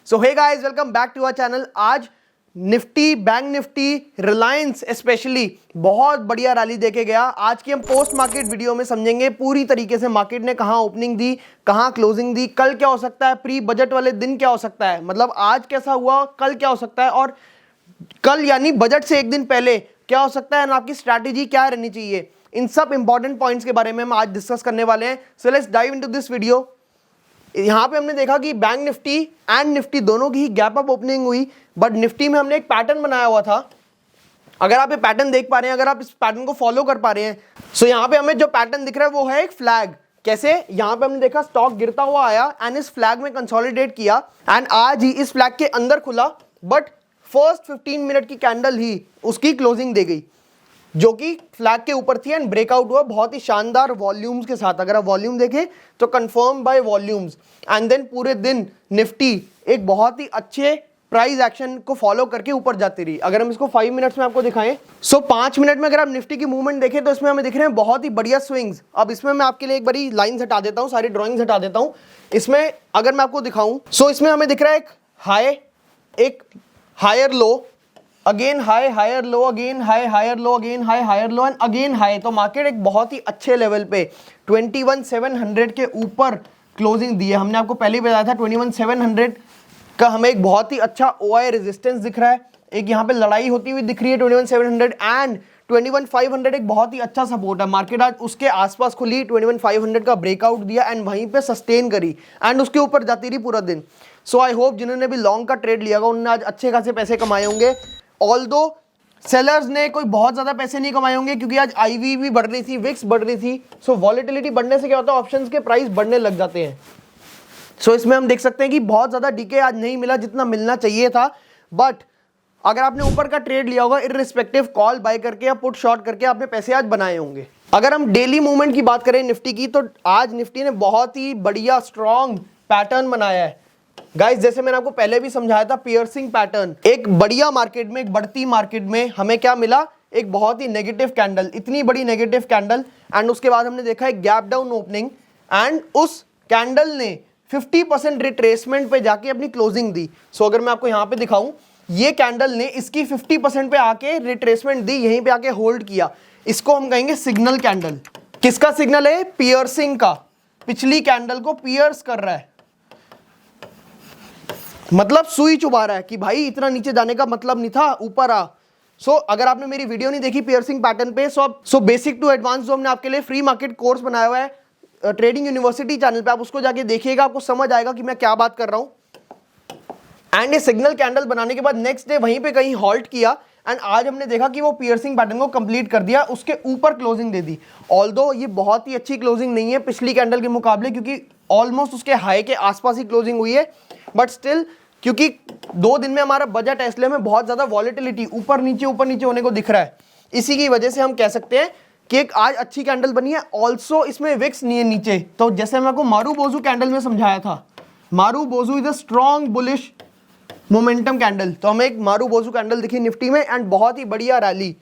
So hey guys, welcome back to our channel. आज Nifty, bank Nifty, Reliance specially बहुत बढ़िया rally देके गया। आज की हम पोस्ट मार्केट वीडियो में समझेंगे पूरी तरीके से मार्केट ने कहां ओपनिंग दी, कहां क्लोजिंग दी, कल क्या हो सकता है, प्री बजट वाले दिन क्या हो सकता है, मतलब आज कैसा हुआ, कल क्या हो सकता है, और कल यानी बजट से एक दिन पहले क्या हो सकता है, और आपकी स्ट्रैटेजी क्या रहनी चाहिए। इन सब इंपॉर्टेंट पॉइंट्स के बारे में हम आज डिस्कस करने वाले हैं। So let's dive into this video. यहां पे हमने देखा कि बैंक निफ्टी एंड निफ्टी दोनों की ही गैप अप ओपनिंग हुई, बट निफ्टी में हमने एक पैटर्न बनाया हुआ था। अगर आप ये पैटर्न देख पा रहे हैं, अगर आप इस पैटर्न को फॉलो कर पा रहे हैं, सो यहां पे हमें जो पैटर्न दिख रहा है वो है एक फ्लैग। कैसे? यहां पे हमने देखा स्टॉक गिरता हुआ आया एंड इस फ्लैग में कंसोलिडेट किया एंड आज ही इस फ्लैग के अंदर खुला, बट फर्स्ट 15 मिनट की कैंडल ही उसकी क्लोजिंग दे गई जो कि फ्लैग के ऊपर थी एंड ब्रेकआउट हुआ बहुत ही शानदार वॉल्यूम्स के साथ। अगर आप वॉल्यूम देखें तो confirm by volumes and then पूरे दिन निफ्टी एक बहुत ही अच्छे प्राइस एक्शन को फॉलो करके ऊपर जाती रही। अगर हम इसको 5 मिनट्स में आपको दिखाएं, सो 5 मिनट में अगर आप निफ्टी की मूवमेंट देखें तो इसमें हमें दिख रहे हैं बहुत ही बढ़िया स्विंग्स। अब इसमें मैं आपके लिए एक बड़ी लाइन्स हटा देता हूं, सारी ड्रॉइंग्स हटा देता हूं। इसमें अगर मैं आपको दिखाऊं, सो इसमें हमें दिख रहा है एक हाई, एक higher low, again high, higher low, again high, higher low, again high, higher low and again high. तो मार्केट एक बहुत ही अच्छे लेवल पे 21,700 के ऊपर क्लोजिंग दी है। हमने आपको पहले ही बताया था 21,700 का हमें एक बहुत ही अच्छा ओआई रेजिस्टेंस दिख रहा है। एक यहाँ पे लड़ाई होती हुई दिख रही है 21,700 एंड 21,500 एक बहुत ही अच्छा सपोर्ट है। मार्केट आज उसके आसपास खुली, 21,500 का ब्रेकआउट दिया एंड वहीं पे सस्टेन करी एंड उसके ऊपर जाती रही पूरा दिन। सो आई होप जिन्होंने भी लॉन्ग का ट्रेड लिया होगा उन्होंने आज अच्छे खासे पैसे कमाए होंगे। ऑल्दो सेलर्स ने कोई बहुत ज्यादा पैसे नहीं कमाए होंगे क्योंकि आज आईवी भी बढ़ रही थी, विक्स बढ़ रही थी। सो वॉलेटिलिटी बढ़ने से क्या होता है, ऑप्शंस के प्राइस बढ़ने लग जाते हैं। सो इसमें हम देख सकते हैं कि बहुत ज्यादा डीके आज नहीं मिला जितना मिलना चाहिए था, बट अगर आपने ऊपर का ट्रेड लिया होगा इररिस्पेक्टिव कॉल बाय करके या पुट शॉर्ट करके आपने पैसे आज बनाए होंगे। अगर हम डेली मूवमेंट की बात करें निफ्टी की, तो आज निफ्टी ने बहुत ही बढ़िया स्ट्रॉन्ग पैटर्न बनाया है गाइस। जैसे मैंने आपको पहले भी समझाया था, पियर्सिंग पैटर्न। एक बढ़िया मार्केट में, एक बढ़ती मार्केट में हमें क्या मिला, एक बहुत ही नेगेटिव कैंडल, इतनी बड़ी नेगेटिव कैंडल एंड उसके बाद हमने देखा एक गैप डाउन ओपनिंग एंड उस कैंडल ने 50% रिट्रेसमेंट पे जाके अपनी क्लोजिंग दी। सो अगर मैं आपको यहां पे दिखाऊं, ये कैंडल ने इसकी 50% पे आके रिट्रेसमेंट दी, यहीं पे आके होल्ड किया। इसको हम कहेंगे सिग्नल कैंडल। किसका सिग्नल है? पियर्सिंग का। पिछली कैंडल को पियर्स कर रहा है, मतलब सुई चुभा रहा है कि भाई इतना नीचे जाने का मतलब नहीं था, ऊपर आ। सो अगर आपने मेरी वीडियो नहीं देखी पियर्सिंग पैटर्न पे, सो बेसिक टू एडवांस जो हमने आपके लिए फ्री मार्केट कोर्स बनाया हुआ है ट्रेडिंग यूनिवर्सिटी चैनल पे, आप उसको जाके देखिएगा, आपको समझ आएगा कि मैं क्या बात कर रहा हूं। एंड ये सिग्नल कैंडल बनाने के बाद नेक्स्ट डे वहीं पे कहीं हॉल्ट किया एंड आज हमने देखा कि वो पियर्सिंग पैटर्न को कंप्लीट कर दिया, उसके ऊपर क्लोजिंग दे दी। ऑल्दो ये बहुत ही अच्छी क्लोजिंग नहीं है पिछली कैंडल के मुकाबले, क्योंकि ऑलमोस्ट उसके हाई के आसपास ही क्लोजिंग हुई है, बट स्टिल क्योंकि 2 दिन में हमारा बजट है इसलिए हमें बहुत ज्यादा वॉलेटिलिटी ऊपर नीचे होने को दिख रहा है। इसी की वजह से हम कह सकते हैं कि एक आज अच्छी कैंडल बनी है। ऑल्सो इसमें विक्स नहीं है नीचे, तो जैसे मैं आपको मारूबोजू कैंडल में समझाया था, marubozu is a strong bullish momentum candle. तो हमें एक मारूबोजू कैंडल दिखी निफ्टी में एंड बहुत ही बढ़िया रैली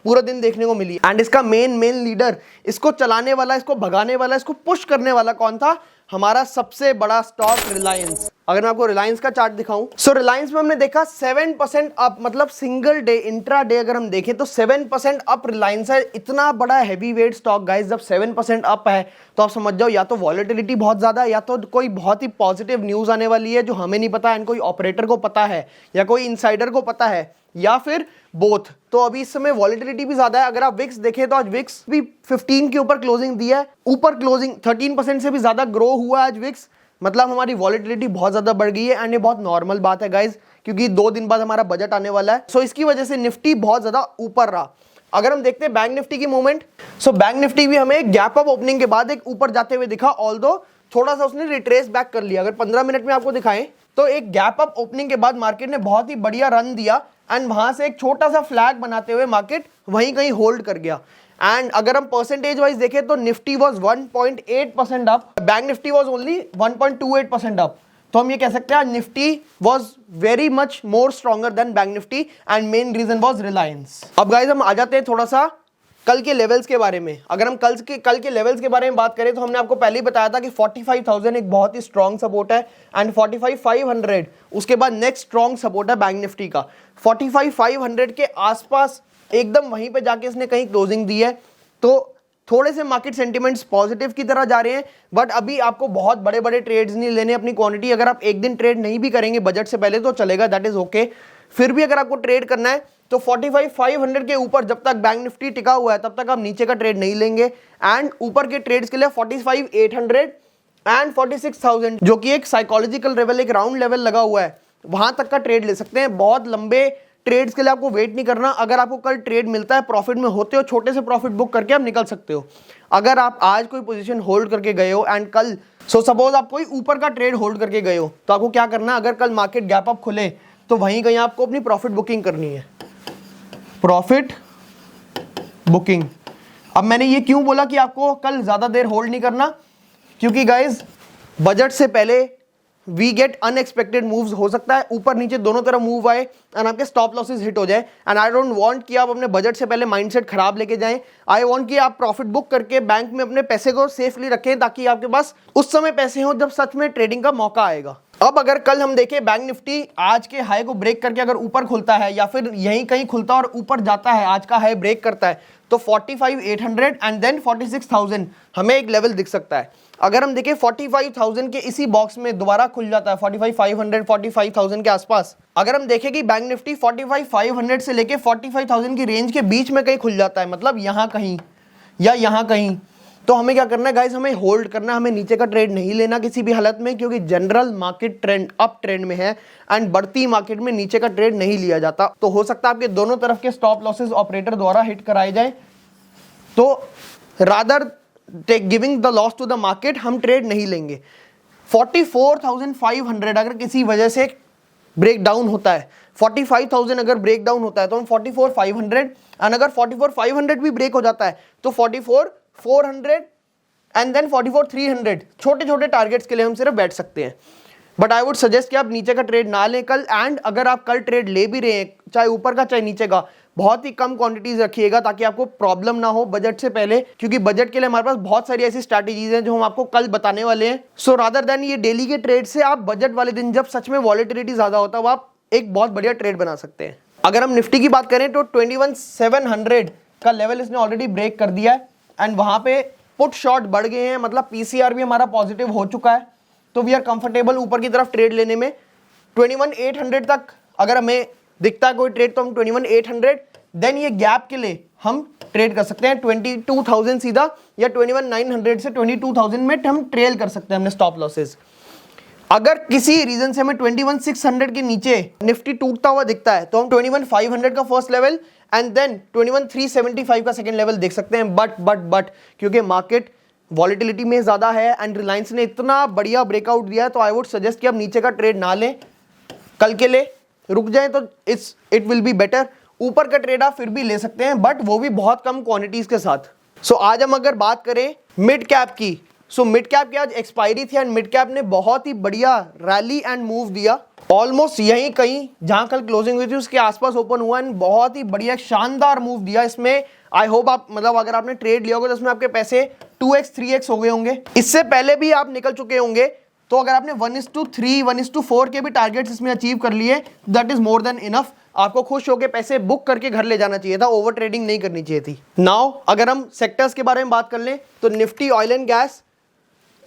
पूरा दिन देखने को मिली। एंड इसका मेन लीडर, इसको चलाने वाला, इसको भगाने वाला, इसको पुश करने वाला कौन था? हमारा सबसे बड़ा स्टॉक रिलायंस। अगर मैं आपको रिलायंस का चार्ट दिखाऊं, सो रिलायंस में हमने देखा 7% अप, मतलब सिंगल डे, इंट्रा डे अगर हम देखें तो 7% अप रिलायंस है। इतना बड़ा हैवी वेट स्टॉक गाइस, जब 7% अप है तो आप समझ जाओ या तो वॉलेटिलिटी बहुत ज्यादा है, या तो कोई बहुत ही पॉजिटिव न्यूज आने वाली है जो हमें नहीं पता एंड कोई ऑपरेटर को पता है या कोई इनसाइडर को पता है, या फिर बोथ। तो अभी इस समय वॉलेटिलिटी भी ज्यादा है। अगर आप विक्स देखें तो आज विक्स भी 15 के ऊपर क्लोजिंग दी है, ऊपर क्लोजिंग 13% से भी ज्यादा ग्रो हुआ आज विक्स, मतलब हमारी वॉलेटिलिटी बहुत ज्यादा बढ़ गई है एंड ये बहुत नॉर्मल बात है गाइज, क्योंकि 2 दिन बाद हमारा बजट आने वाला है। सो इसकी वजह से निफ्टी बहुत ज्यादा ऊपर रहा। अगर हम देखते हैं बैंक निफ्टी की मूवमेंट, सो बैंक निफ्टी भी हमें गैप अप ओपनिंग के बाद एक ऊपर जाते हुए दिखा, ऑल्दो थोड़ा सा उसने रिट्रेस बैक कर लिया। अगर 15 मिनट में आपको दिखाएं तो एक गैप अप ओपनिंग के बाद मार्केट ने बहुत ही बढ़िया रन दिया एंड वहां से एक छोटा सा फ्लैग बनाते हुए मार्केट वहीं कहीं होल्ड कर गया। एंड अगर हम परसेंटेज वाइज देखें तो Nifty was 1.8% up, bank Nifty was only 1.28% up. तो हम ये कह सकते हैं Nifty was very much more stronger than bank Nifty and main reason was Reliance. अब गाइस हम आ जाते हैं थोड़ा सा कल के लेवल्स के बारे में, अगर हम कल के लेवल्स के बारे में बात करें तो हमने आपको पहले ही बताया था कि 45,000 एक बहुत ही स्ट्रॉन्ग सपोर्ट है एंड 45,500 उसके बाद नेक्स्ट स्ट्रॉन्ग सपोर्ट है बैंक निफ्टी का। 45,500 के आसपास एकदम वहीं पे जाके इसने कहीं क्लोजिंग दी है, तो थोड़े से मार्केट सेंटिमेंट्स पॉजिटिव की तरह जा रहे हैं। बट अभी आपको बहुत बड़े बड़े ट्रेड्स नहीं लेने, अपनी क्वांटिटी अगर आप एक दिन ट्रेड नहीं भी करेंगे बजट से पहले तो चलेगा, दैट इज ओके। फिर भी अगर आपको ट्रेड करना है तो 45,500 के ऊपर जब तक बैंक निफ्टी टिका हुआ है तब तक आप नीचे का ट्रेड नहीं लेंगे। एंड ऊपर के ट्रेड्स के लिए 45,800 एंड 46,000 जो कि एक साइकोलॉजिकल लेवल, एक राउंड लेवल लगा हुआ है, वहां तक का ट्रेड ले सकते हैं। बहुत लंबे ट्रेड्स के लिए आपको वेट नहीं करना। अगर आपको कल ट्रेड मिलता है, प्रॉफिट में होते हो, छोटे से प्रॉफिट बुक करके आप निकल सकते हो। अगर आप आज कोई पोजीशन होल्ड करके गए हो एंड कल सपोज आप कोई ऊपर का ट्रेड होल्ड करके गए हो तो आपको क्या करना है, अगर कल मार्केट गैप अप खुले तो वहीं कहीं आपको अपनी प्रॉफिट बुकिंग करनी है, प्रॉफिट बुकिंग। अब मैंने ये क्यों बोला कि आपको कल ज्यादा देर होल्ड नहीं करना, क्योंकि गाइज बजट से पहले वी गेट अनएक्सपेक्टेड मूव्स, हो सकता है ऊपर नीचे दोनों तरफ मूव आए एंड आपके स्टॉप लॉसेस हिट हो जाए। एंड आई डोंट वांट कि आप अपने बजट से पहले माइंडसेट खराब लेके जाएं। आई वांट कि आप प्रॉफिट बुक करके बैंक में अपने पैसे को सेफली रखें ताकि आपके पास उस समय पैसे हो जब सच में ट्रेडिंग का मौका आएगा। अब अगर कल हम देखें बैंक निफ्टी आज के हाई को ब्रेक करके अगर ऊपर खुलता है या फिर यहीं कहीं खुलता है और ऊपर जाता है, आज का हाई ब्रेक करता है, तो 45,800 एंड देन 46,000 हमें एक लेवल दिख सकता है। अगर हम देखें 45,000 के इसी बॉक्स में दोबारा खुल जाता है 45,500 45,000 के आसपास, अगर हम देखें कि बैंक निफ्टी 45,500 से लेके 45,000 की रेंज के बीच में कहीं खुल जाता है, मतलब यहाँ कहीं या यहाँ कहीं, तो हमें क्या करना है गाइस, हमें होल्ड करना है, हमें नीचे का ट्रेड नहीं लेना किसी भी हालत में, क्योंकि general market trend up trend में है एंड बढ़ती मार्केट में नीचे का ट्रेड नहीं लिया जाता। तो हो सकता है आपके दोनों तरफ के स्टॉप लॉसेस ऑपरेटर द्वारा हिट कराए जाए, तो rather take giving the loss to the market हम ट्रेड नहीं लेंगे। 44,500 अगर किसी वजह से ब्रेक डाउन होता है, 45,000 अगर ब्रेक डाउन होता है तो हम 44,500 एंड अगर 44,500 भी ब्रेक हो जाता है तो 44,400 एंड देन 44,300 छोटे छोटे टारगेट्स के लिए हम सिर्फ बैठ सकते हैं। बट आई वुड सजेस्ट कि आप नीचे का ट्रेड ना लें कल। एंड अगर आप कल ट्रेड ले भी रहे हैं, चाहे ऊपर का चाहे नीचे का, बहुत ही कम क्वांटिटीज रखिएगा ताकि आपको प्रॉब्लम ना हो बजट से पहले, क्योंकि बजट के लिए हमारे पास बहुत सारी ऐसी स्ट्रैटेजीज हैं जो हम आपको कल बताने वाले हैं। सो रादर देन ये डेली के ट्रेड से आप बजट वाले दिन जब सच में वॉलेटिलिटी ज्यादा होता है वो आप एक बहुत बढ़िया ट्रेड बना सकते हैं। अगर हम निफ्टी की बात करें तो 21,700 का लेवल इसने ऑलरेडी ब्रेक कर दिया है एंड वहां पे पुट शॉर्ट बढ़ गए हैं, मतलब पीसीआर भी हमारा पॉजिटिव हो चुका है, तो वी आर कंफर्टेबल ऊपर की तरफ ट्रेड लेने में। 21,800 तक अगर हमें दिखता है कोई ट्रेड तो हम 21,800 देन ये गैप के लिए हम ट्रेड कर सकते हैं 22,000 सीधा, या 21,900 से 22,000 में हम ट्रेल कर सकते हैं हमने स्टॉप लॉसेस। अगर किसी रीजन से हमें 21,600 के नीचे निफ्टी टूटता हुआ दिखता है तो हम 21,500 का फर्स्ट लेवल एंड देन 21,375 का सेकंड लेवल देख सकते हैं। बट क्योंकि मार्केट वॉलेटिलिटी में ज्यादा है एंड रिलायंस ने इतना बढ़िया ब्रेकआउट दिया है तो आई वुड सजेस्ट कि आप नीचे का ट्रेड ना लें, कल के लिए रुक जाएं तो इट विल बी बेटर। ऊपर का ट्रेड आप फिर भी ले सकते हैं बट वो भी बहुत कम क्वांटिटीज के साथ। सो आज हम अगर बात करें मिड कैप की, मिड कैप की आज एक्सपायरी थी एंड मिड कैप ने बहुत ही बढ़िया रैली एंड मूव दिया, ऑलमोस्ट यहीं कहीं जहां कल क्लोजिंग हुई थी उसके आसपास ओपन हुआ एंड बहुत ही बढ़िया शानदार मूव दिया। इसमें आई होप आप, मतलब अगर आपने ट्रेड लिया होगा तो इसमें आपके पैसे 2x 3x हो गए होंगे। इससे पहले भी आप निकल चुके होंगे, तो अगर आपने 1:3 1:4 के भी टारगेट्स इसमें अचीव कर लिए that is more than enough. आपको खुश होकर पैसे बुक करके घर ले जाना चाहिए था, ओवर ट्रेडिंग नहीं करनी चाहिए थी। नाउ अगर हम सेक्टर्स के बारे में बात कर लें तो Nifty, oil and gas,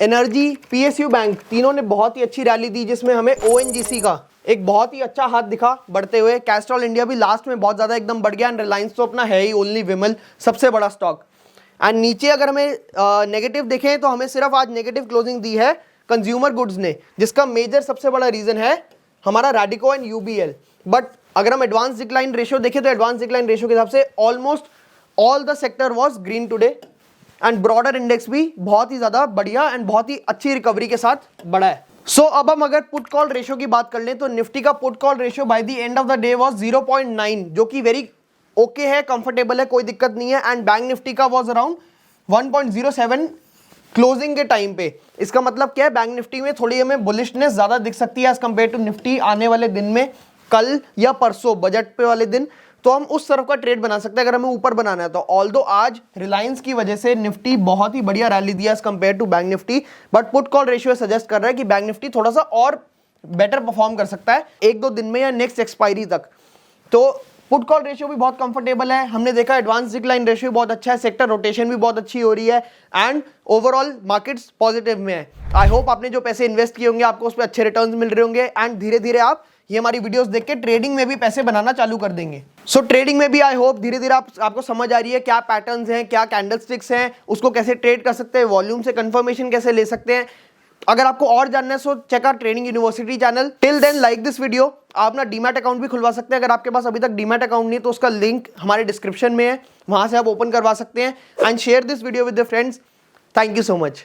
energy, PSU bank, तीनों ने बहुत ही अच्छी रैली दी जिसमें हमें ओएनजीसी का एक बहुत ही अच्छा हाथ दिखा बढ़ते हुए। कैस्ट्रॉल इंडिया भी लास्ट में बहुत ज्यादा एकदम बढ़ गया एंड रिलायंस तो अपना है ही ओनली विमल सबसे बड़ा स्टॉक। एंड नीचे अगर हमें नेगेटिव देखें तो हमें सिर्फ आज नेगेटिव क्लोजिंग दी है कंज्यूमर गुड्स ने, जिसका मेजर सबसे बड़ा रीजन है हमारा रैडिको एंड यूबीएल। बट अगर हम एडवांस डिक्लाइन रेशियो देखें तो एडवांस डिक्लाइन रेशियो के हिसाब से almost all the sector was green today and broader index भी बहुत ही ज्यादा बढ़िया एंड बहुत ही अच्छी रिकवरी के साथ बढ़ा है। सो अब हम अगर पुट कॉल रेशियो की बात कर लें तो निफ्टी का put call ratio by the end of the day was 0.9, जो कि वेरी ओके है, कंफर्टेबल है, कोई दिक्कत नहीं है। एंड बैंक निफ्टी का वाज अराउंड 1.07 क्लोजिंग के टाइम पे। इसका मतलब क्या है, बैंक निफ्टी में थोड़ी हमें बुलिशनेस ज्यादा दिख सकती है एज कंपेयर टू निफ्टी आने वाले दिन में, कल या परसों बजट पे वाले दिन तो हम उस तरफ का ट्रेड बना सकते हैं अगर हमें ऊपर बनाना है तो। ऑल्दो आज रिलायंस की वजह से निफ्टी बहुत ही बढ़िया रैली दिया as compared to bank Nifty, but put call ratio suggest कर रहा है कि बैंक निफ्टी थोड़ा सा और बेटर परफॉर्म कर सकता है 1-2 दिन में या नेक्स्ट एक्सपायरी तक। तो पुट कॉल रेशियो भी बहुत कंफर्टेबल है, हमने देखा एडवांस डिक्लाइन रेशियो बहुत अच्छा है, सेक्टर रोटेशन भी बहुत अच्छी हो रही है एंड ओवरऑल मार्केट्स पॉजिटिव में है। आई होप आपने जो पैसे इन्वेस्ट किए होंगे आपको उस पर अच्छे रिटर्न्स मिल रहे होंगे एंड धीरे धीरे आप ये हमारी वीडियोस देख के ट्रेडिंग में भी पैसे बनाना चालू कर देंगे। सो ट्रेडिंग में भी आई होप धीरे धीरे आपको समझ आ रही है क्या पैटर्न्स हैं, क्या कैंडलस्टिक्स हैं, उसको कैसे ट्रेड कर सकते हैं, वॉल्यूम से कंफर्मेशन कैसे ले सकते हैं। अगर आपको और जानना है so check out trading university channel. Till then like this video. आप अपना डीमैट अकाउंट भी खुलवा सकते हैं अगर आपके पास अभी तक डीमैट अकाउंट नहीं तो उसका लिंक हमारे डिस्क्रिप्शन में है, वहां से आप ओपन करवा सकते हैं and share this video with your friends. Thank you so much.